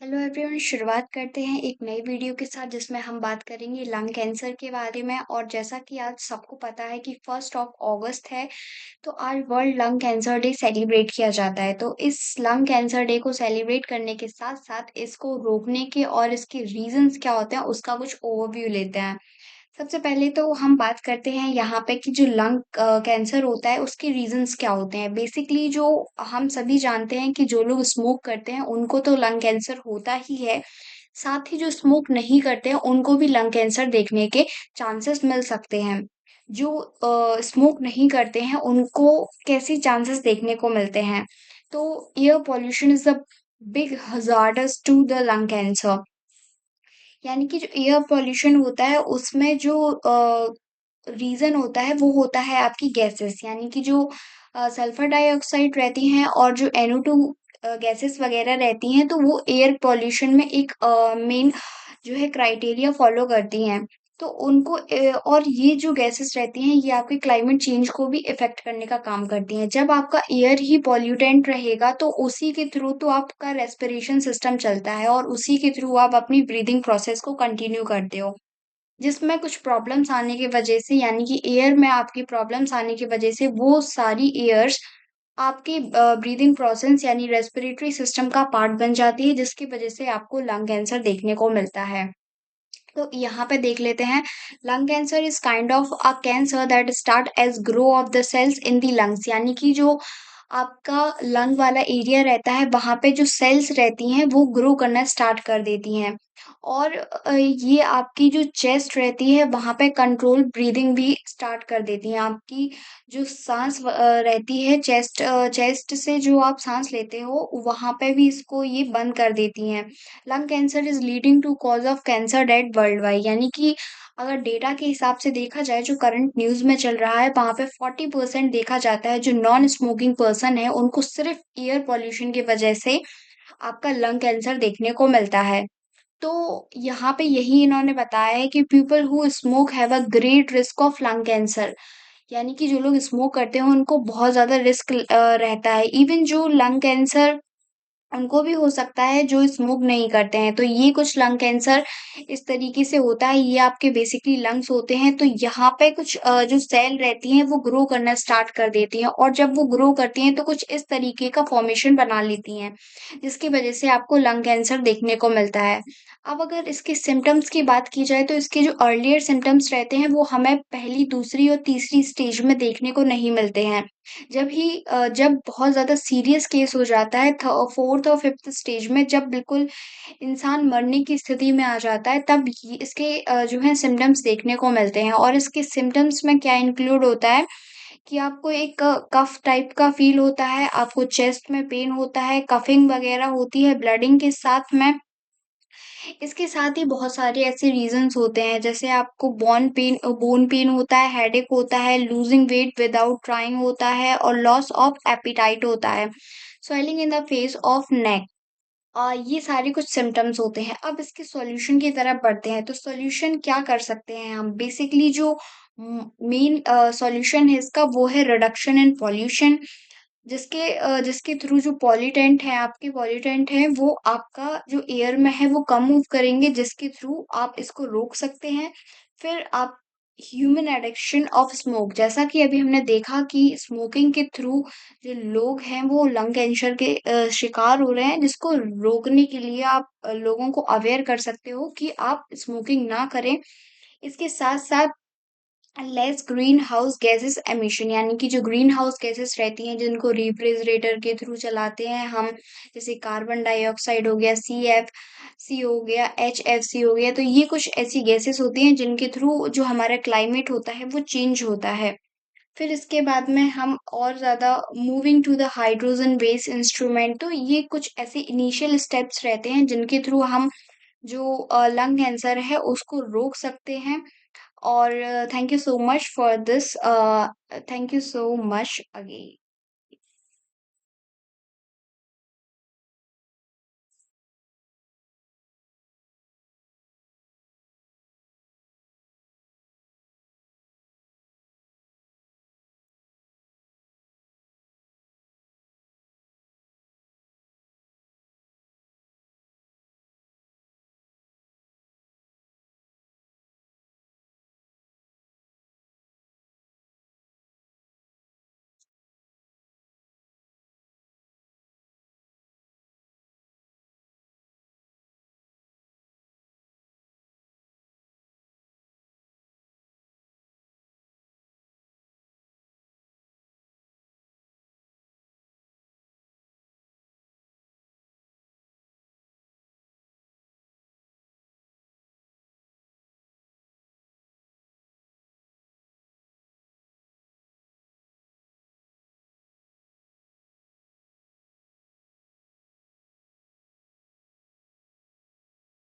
Hello everyone, शुरुआत करते हैं एक नई वीडियो के साथ जिसमें हम बात करेंगे लंग कैंसर के बारे में। और जैसा कि आज सबको पता है कि 1 अगस्त है, तो आज world lung cancer day celebrate किया जाता है। तो इस लंग कैंसर डे को सेलिब्रेट करने के साथ साथ इसको रोकने के और इसके रीजंस क्या होते हैं उसका कुछ ओवरव्यू लेते हैं। सबसे पहले तो हम बात करते हैं यहाँ पे कि जो लंग कैंसर होता है उसके रीजंस क्या होते हैं। बेसिकली जो हम सभी जानते हैं कि जो लोग स्मोक करते हैं उनको तो लंग कैंसर होता ही है। साथ ही जो स्मोक नहीं करते हैं उनको भी लंग कैंसर देखने के चांसेस मिल सकते हैं। जो स्मोक नहीं करते हैं उनको कैसे चांसेस देखने को मिलते हैं? तो air pollution is a big hazardous to the lung cancer. यानी कि जो एयर पॉल्यूशन होता है उसमें जो रीज़न होता है वो होता है आपकी गैसेस, यानी कि जो सल्फर डाइऑक्साइड रहती हैं और जो NO2 गैसेस वगैरह रहती हैं, तो वो एयर पॉल्यूशन में एक मेन जो है क्राइटेरिया फॉलो करती हैं। तो उनको और ये जो गैसेस रहती हैं ये आपके क्लाइमेट चेंज को भी इफ़ेक्ट करने का काम करती हैं। जब आपका एयर ही पॉल्यूटेंट रहेगा तो उसी के थ्रू तो आपका रेस्पिरेशन सिस्टम चलता है और उसी के थ्रू आप अपनी ब्रीदिंग प्रोसेस को कंटिन्यू करते हो। जिसमें कुछ प्रॉब्लम्स आने की वजह से, यानी कि एयर में आपकी प्रॉब्लम्स आने की वजह से वो सारी एयर्स आपके ब्रीदिंग प्रोसेस यानी रेस्पिरेटरी सिस्टम का पार्ट बन जाती है, जिसकी वजह से आपको लंग कैंसर देखने को मिलता है। तो यहाँ पे देख लेते हैं। Lung cancer is kind of a cancer that start as grow of the cells in the lungs, यानी कि जो आपका लंग वाला एरिया रहता है वहां पे जो सेल्स रहती हैं वो ग्रो करना स्टार्ट कर देती हैं। और ये आपकी जो चेस्ट रहती है वहां पे कंट्रोल ब्रीदिंग भी स्टार्ट कर देती हैं। आपकी जो सांस रहती है चेस्ट से जो आप सांस लेते हो वहां पे भी इसको ये बंद कर देती हैं। Lung cancer is leading to cause of cancer death world wide, यानी कि अगर डेटा के हिसाब से देखा जाए जो करंट न्यूज में चल रहा है वहां पे 40% देखा जाता है जो नॉन स्मोकिंग पर्सन है उनको सिर्फ एयर पॉल्यूशन की वजह से आपका लंग कैंसर देखने को मिलता है। तो यहाँ पे यही इन्होंने बताया है कि people who smoke have a great risk of lung cancer, यानी कि जो लोग स्मोक करते हैं उनको बहुत ज्यादा रिस्क रहता है। इवन जो लंग कैंसर उनको भी हो सकता है जो स्मोक नहीं करते हैं। तो ये कुछ लंग कैंसर इस तरीके से होता है। ये आपके बेसिकली लंग्स होते हैं, तो यहाँ पे कुछ जो सेल रहती हैं वो ग्रो करना स्टार्ट कर देती हैं और जब वो ग्रो करती हैं तो कुछ इस तरीके का फॉर्मेशन बना लेती हैं, जिसकी वजह से आपको लंग कैंसर देखने को मिलता है। अब अगर इसके सिम्टम्स की बात की जाए तो इसके जो अर्लियर सिम्टम्स रहते हैं वो हमें पहली, दूसरी और तीसरी स्टेज में देखने को नहीं मिलते हैं। जब बहुत ज़्यादा सीरियस केस हो जाता है 4th और 5th स्टेज में, जब बिल्कुल इंसान मरने की स्थिति में आ जाता है, तब ये इसके जो है सिम्पटम्स देखने को मिलते हैं। और इसके सिम्पटम्स में क्या इंक्लूड होता है कि आपको एक कफ टाइप का फ़ील होता है, आपको चेस्ट में पेन होता है, कफिंग वगैरह होती है ब्लीडिंग के साथ में। इसके साथ ही बहुत सारे ऐसे रीज़न्स होते हैं, जैसे आपको बोन पेन होता है, हेडेक होता है, लूज़िंग वेट विदाउट ट्राइंग होता है और लॉस ऑफ एपेटाइट होता है, swelling in the face of neck. ये सारे कुछ सिम्पटम्स होते हैं। अब इसके सॉल्यूशन की तरफ बढ़ते हैं, तो सॉल्यूशन क्या कर सकते हैं हम? बेसिकली जो मेन सॉल्यूशन है इसका वो है रिडक्शन इन पॉल्यूशन, जिसके थ्रू जो पॉल्यूटेंट है वो आपका जो एयर में है वो कम मूव करेंगे, जिसके थ्रू आप इसको रोक सकते हैं। फिर आप ह्यूमन एडिक्शन ऑफ स्मोक, जैसा कि अभी हमने देखा कि स्मोकिंग के थ्रू जो लोग हैं वो लंग कैंसर के शिकार हो रहे हैं, जिसको रोकने के लिए आप लोगों को अवेयर कर सकते हो कि आप स्मोकिंग ना करें। इसके साथ-साथ less green house gases emission, यानी कि जो ग्रीन हाउस गैसेस रहती हैं जिनको रेफ्रिजरेटर के थ्रू चलाते हैं हम, जैसे कार्बन डाइऑक्साइड हो गया, CFC हो गया, HFC हो गया, तो ये कुछ ऐसी गैसेस होती हैं जिनके थ्रू जो हमारा क्लाइमेट होता है वो चेंज होता है। फिर इसके बाद में हम और ज़्यादा moving to the hydrogen based instrument, तो ये कुछ ऐसे इनिशियल स्टेप्स रहते हैं जिनके थ्रू हम जो लंग कैंसर है उसको रोक सकते हैं। और thank you so much for this, thank you so much again.